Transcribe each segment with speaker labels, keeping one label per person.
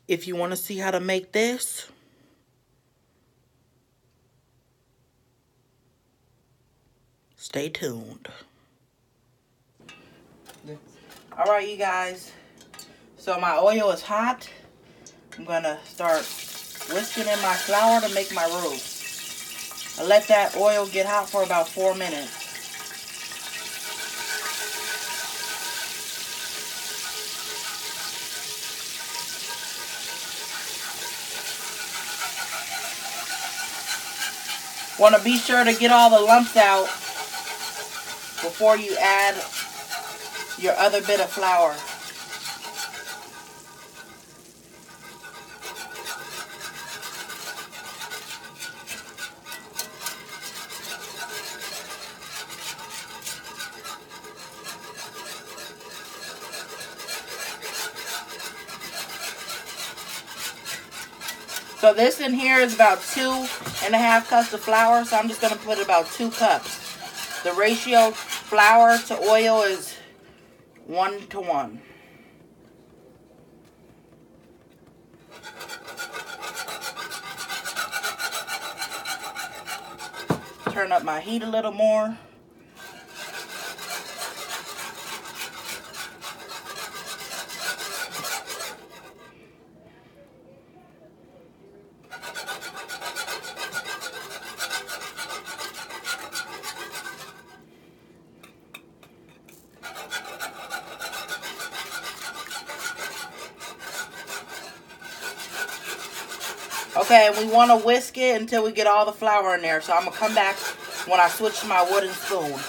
Speaker 1: if you want to see how to make this, stay tuned. Alright, you guys. So my oil is hot. I'm going to start whisking in my flour to make my roux. I let that oil get hot for about 4 minutes. Want to be sure to get all the lumps out before you add your other bit of flour. So this in here is about 2.5 cups of flour. So I'm just going to put about 2 cups. The ratio flour to oil is 1:1. Turn up my heat a little more. Okay, and we want to whisk it until we get all the flour in there. So I'm going to come back when I switch to my wooden spoon.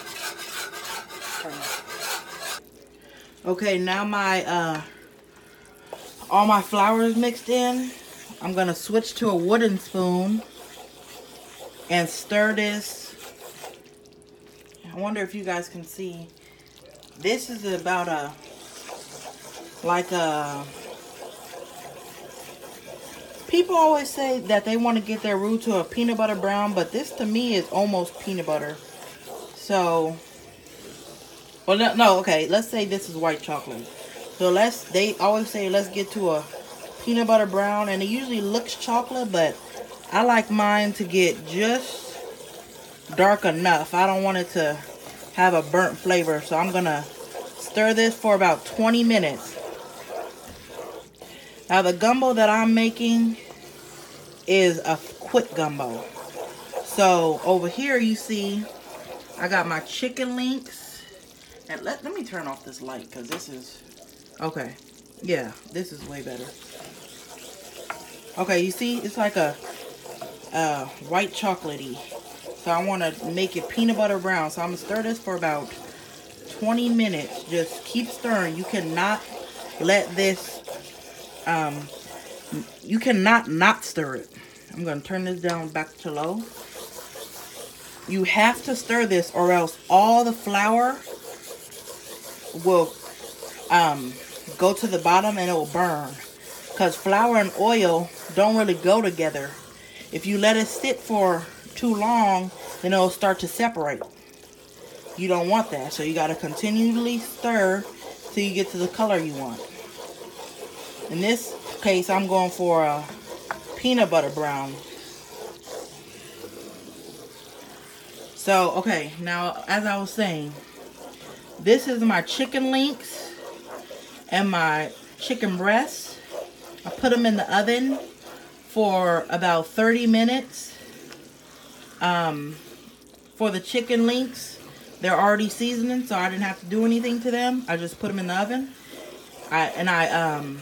Speaker 1: Okay, now my all my flour is mixed in. I'm going to switch to a wooden spoon and stir this. I wonder if you guys can see. This is about people always say that they want to get their roux to a peanut butter brown, but this to me is almost peanut butter. So, well, no, okay, let's say this is white chocolate. So they always say let's get to a peanut butter brown, and it usually looks chocolate, but I like mine to get just dark enough. I don't want it to have a burnt flavor, so I'm gonna stir this for about 20 minutes. Now the gumbo that I'm making is a quick gumbo. So over here you see I got my chicken links. And let me turn off this light because this is, okay. Yeah, this is way better. Okay, you see it's like a white chocolatey. So I want to make it peanut butter brown. So I'm going to stir this for about 20 minutes. Just keep stirring. You cannot let this you cannot not stir it. I'm going to turn this down back to low. You have to stir this or else all the flour will go to the bottom and it will burn. Because flour and oil don't really go together. If you let it sit for too long, then it'll start to separate. You don't want that. So you got to continually stir till you get to the color you want. In this case, I'm going for a peanut butter brown. So, okay, now as I was saying, this is my chicken links and my chicken breasts. I put them in the oven for about 30 minutes. For the chicken links, they're already seasoning, so I didn't have to do anything to them. I just put them in the oven. I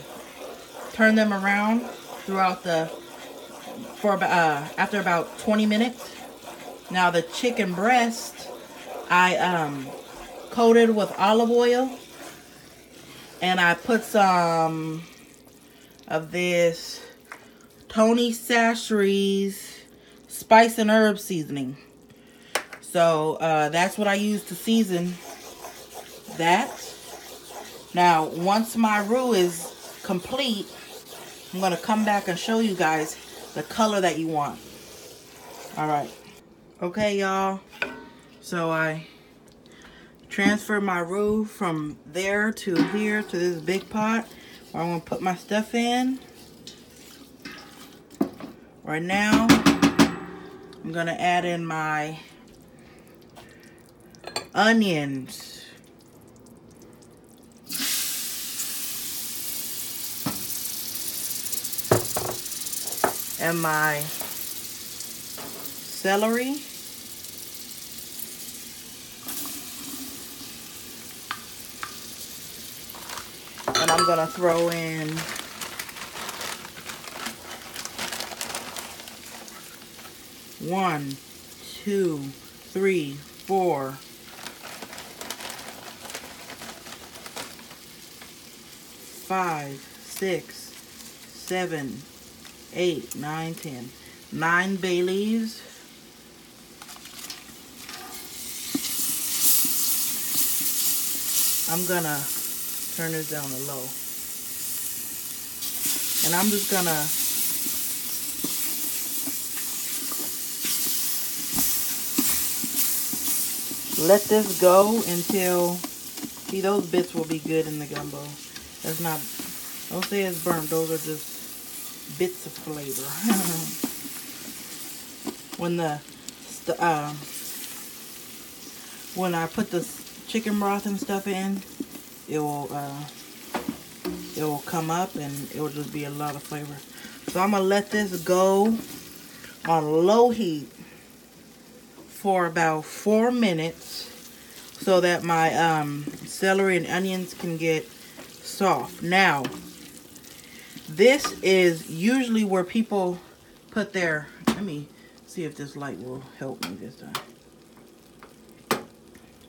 Speaker 1: turn them around throughout after about 20 minutes. Now the chicken breast, I coated with olive oil, and I put some of this Tony Chachere's spice and herb seasoning. So that's what I use to season that. Now once my roux is complete, I'm going to come back and show you guys the color that you want. Alright. Okay, y'all. So I transferred my roux from there to here to this big pot where I'm going to put my stuff in. Right now, I'm gonna add in my onions. And my celery. And I'm gonna throw in one, two, three, four, five, six, seven, 8, 9, 10. 9 bay leaves. I'm gonna turn this down to low. And I'm just gonna let this go until, see, those bits will be good in the gumbo. That's not, don't say it's burnt, those are just bits of flavor. When I put the chicken broth and stuff in, it will come up and it will just be a lot of flavor. So I'm gonna let this go on low heat for about 4 minutes so that my celery and onions can get soft. Now, this is usually where people put their, let me see if this light will help me this time.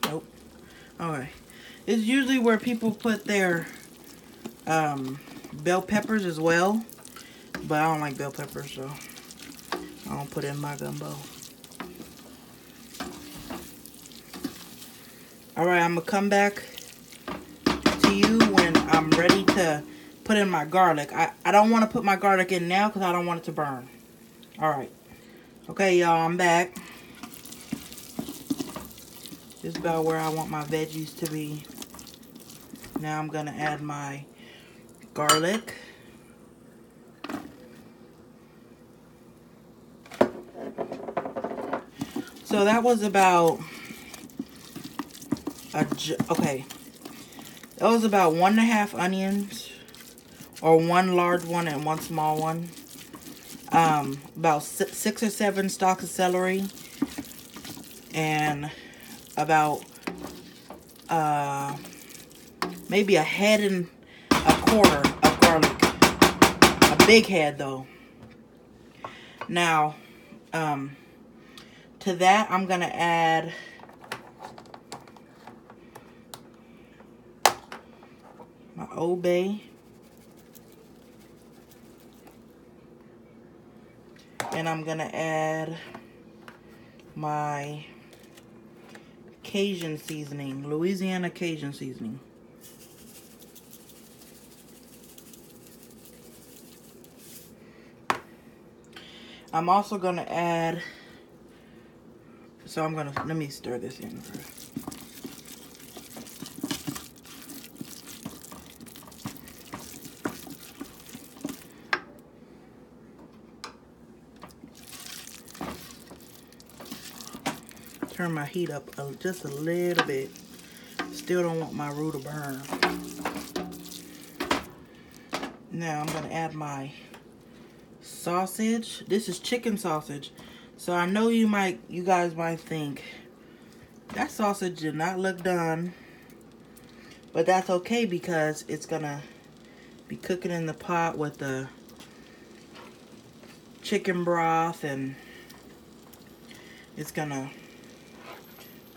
Speaker 1: Nope. Alright. It's usually where people put their bell peppers as well. But I don't like bell peppers, so I don't put it in my gumbo. Alright, I'm going to come back to you when I'm ready to put in my garlic. I don't want to put my garlic in now because I don't want it to burn. Alright. Okay, y'all, I'm back. This is about where I want my veggies to be. Now I'm going to add my garlic. So that was about okay. That was about 1.5 onions, or 1 large one and 1 small one. About 6 or 7 stalks of celery, and about maybe a head and a quarter of garlic. A big head though. Now, to that I'm gonna add my Old Bay. And I'm gonna add my Cajun seasoning, Louisiana Cajun seasoning. I'm also gonna add, so I'm gonna, let me stir this in first. Turn my heat up just a little bit. Still don't want my roux to burn. Now I'm gonna add my sausage. This is chicken sausage. So I know you guys might think that sausage did not look done, but that's okay because it's gonna be cooking in the pot with the chicken broth, and it's gonna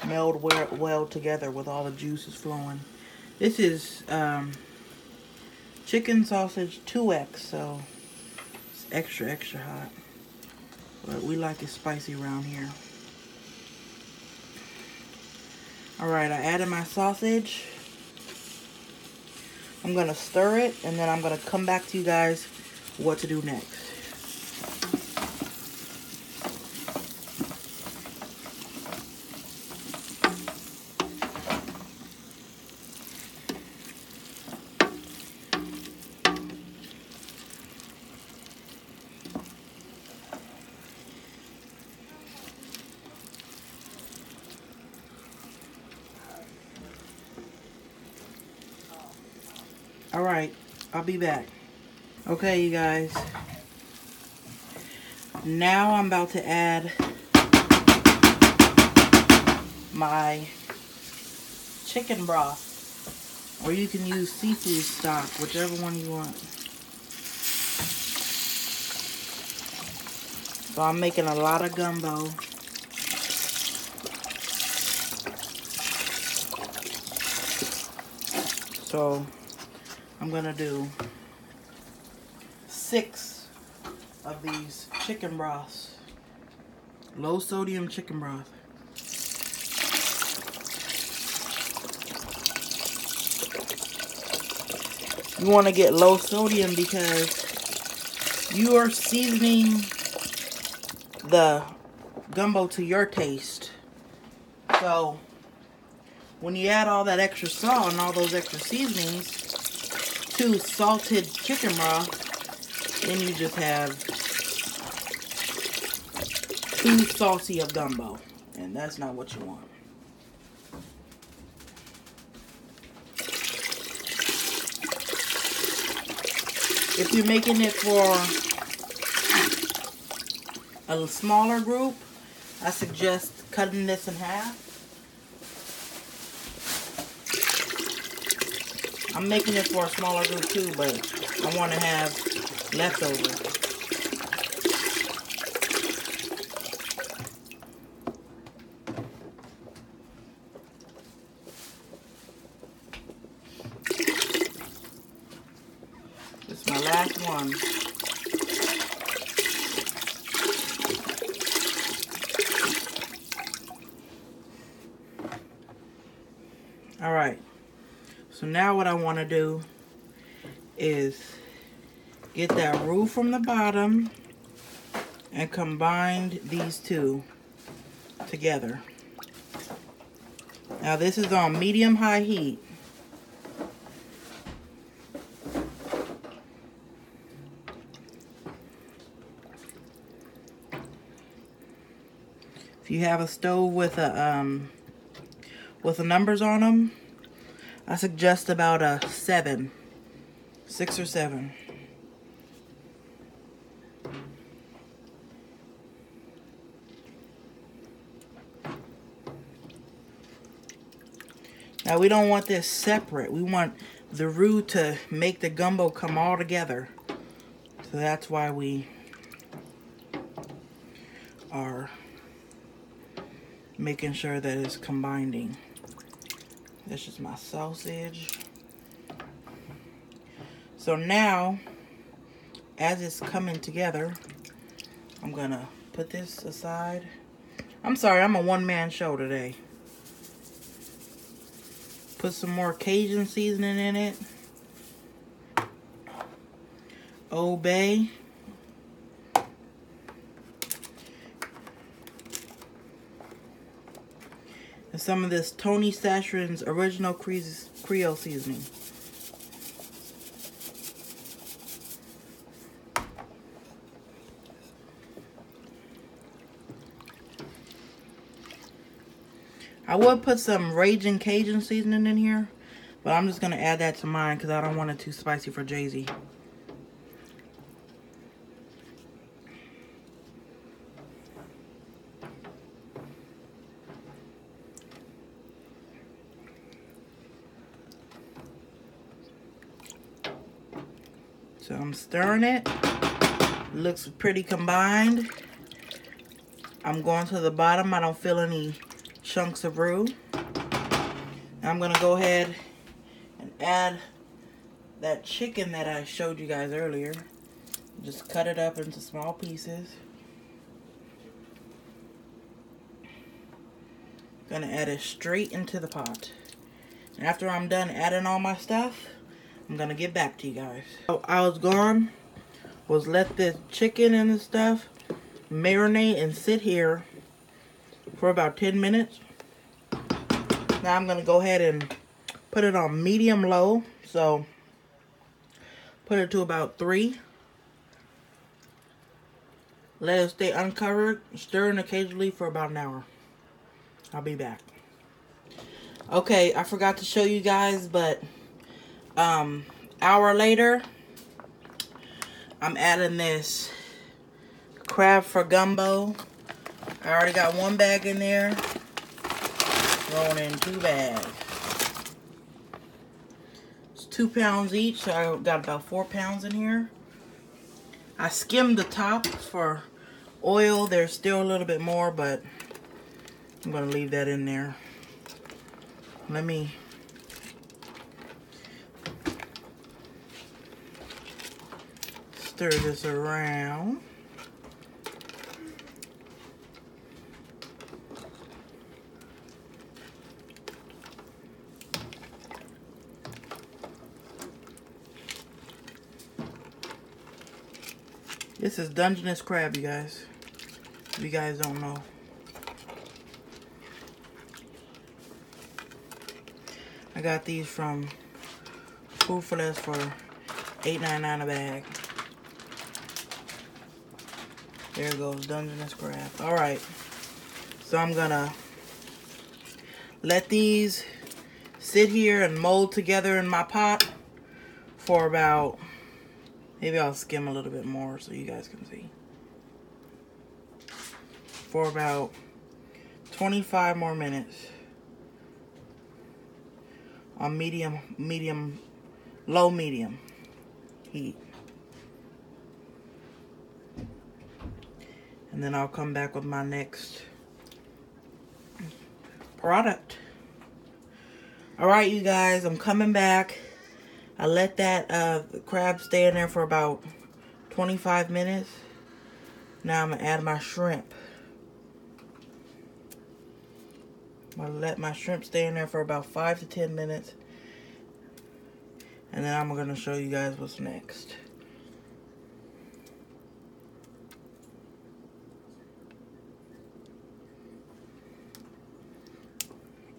Speaker 1: meld well together with all the juices flowing. This is chicken sausage 2X, so it's extra hot. But we like it spicy around here. Alright, I added my sausage. I'm gonna stir it, and then I'm gonna come back to you guys what to do next. Alright, I'll be back. Okay, you guys. Now I'm about to add my chicken broth. Or you can use seafood stock, whichever one you want. So I'm making a lot of gumbo. So I'm gonna do 6 of these chicken broths. Low sodium chicken broth. You want to get low sodium because you are seasoning the gumbo to your taste. So when you add all that extra salt and all those extra seasonings to salted chicken broth, then you just have too salty of gumbo, and that's not what you want. If you're making it for a smaller group, I suggest cutting this in half. I'm making it for a smaller group too, but I want to have leftovers. This is my last one. All right. So now what I want to do is get that roux from the bottom and combine these two together. Now this is on medium-high heat. If you have a stove with the numbers on them, I suggest about a 7, 6 or 7. Now we don't want this separate. We want the roux to make the gumbo come all together. So that's why we are making sure that it's combining. This is my sausage. So now, as it's coming together, I'm gonna put this aside. I'm sorry, I'm a one-man show today. Put some more Cajun seasoning in it. Old Bay. And some of this Tony Chachere's original Creole seasoning. I would put some Raging Cajun seasoning in here, but I'm just going to add that to mine because I don't want it too spicy for Jay-Z. So I'm stirring it. Looks pretty combined. I'm going to the bottom. I don't feel any chunks of roux. I'm going to go ahead and add that chicken that I showed you guys earlier. Just cut it up into small pieces. Gonna add it straight into the pot. And after I'm done adding all my stuff, I'm gonna get back to you guys. So I was gone, let the chicken and the stuff marinate and sit here for about 10 minutes. Now I'm gonna go ahead and put it on medium low. So put it to about 3. Let it stay uncovered, stirring occasionally for about an hour. I'll be back. Okay, I forgot to show you guys, but hour later, I'm adding this crab for gumbo. I already got one bag in there. Throwing in 2 bags. It's 2 pounds each, so I got about 4 pounds in here. I skimmed the top for oil. There's still a little bit more, but I'm going to leave that in there. Let me stir this around. This is Dungeness crab, you guys. If you guys don't know. I got these from Food for Less for $8.99 a bag. There goes Dungeness crab. Alright. So I'm gonna let these sit here and mold together in my pot for about, maybe I'll skim a little bit more so you guys can see. For about 25 more minutes on low medium heat. And then I'll come back with my next product. Alright, you guys, I'm coming back. I let that crab stay in there for about 25 minutes. Now I'm going to add my shrimp. I'm going to let my shrimp stay in there for about 5 to 10 minutes. And then I'm going to show you guys what's next.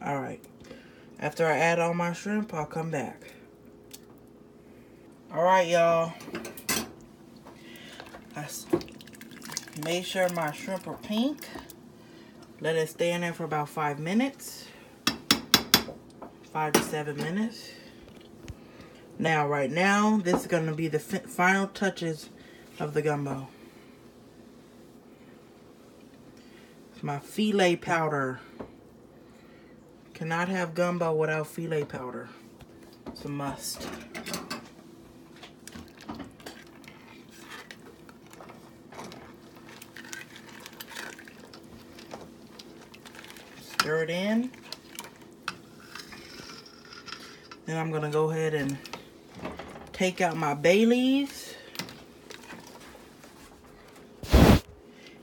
Speaker 1: Alright. After I add all my shrimp, I'll come back. Alright, y'all. I made sure my shrimp are pink. Let it stay in there for about 5 minutes. 5 to 7 minutes. Now, right now, this is going to be the final touches of the gumbo. It's my filet powder. Cannot have gumbo without filet powder. It's a must. Stir it in. Then I'm going to go ahead and take out my bay leaves.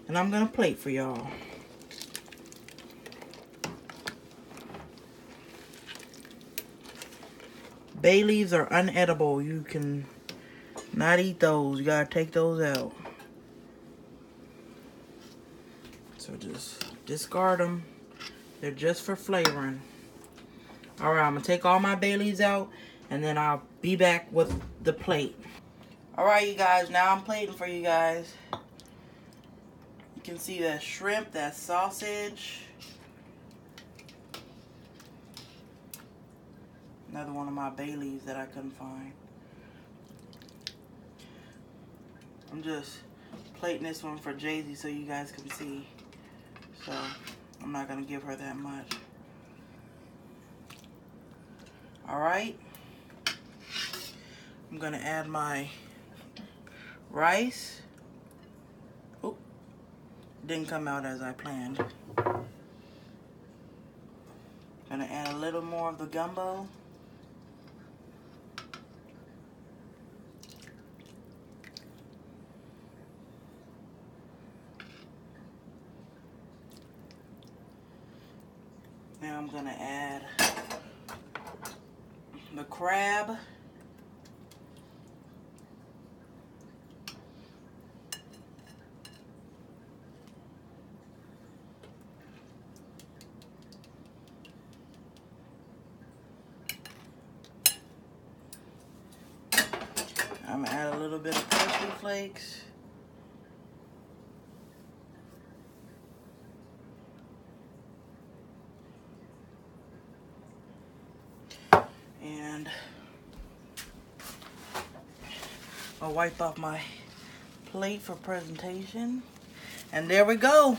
Speaker 1: And I'm going to plate for y'all. Bay leaves are unedible. You can not eat those. You gotta take those out. So just discard them. They're just for flavoring. Alright, I'm gonna take all my bay leaves out and then I'll be back with the plate. Alright, you guys, now I'm plating for you guys. You can see that shrimp, that sausage. Another one of my bay leaves that I couldn't find. I'm just plating this one for Jay-Z so you guys can see. So I'm not going to give her that much. Alright. I'm going to add my rice. Oh, didn't come out as I planned. Going to add a little more of the gumbo. Now I'm going to add the crab. I'm going to add a little bit of parsley flakes. And I'll wipe off my plate for presentation. And there we go.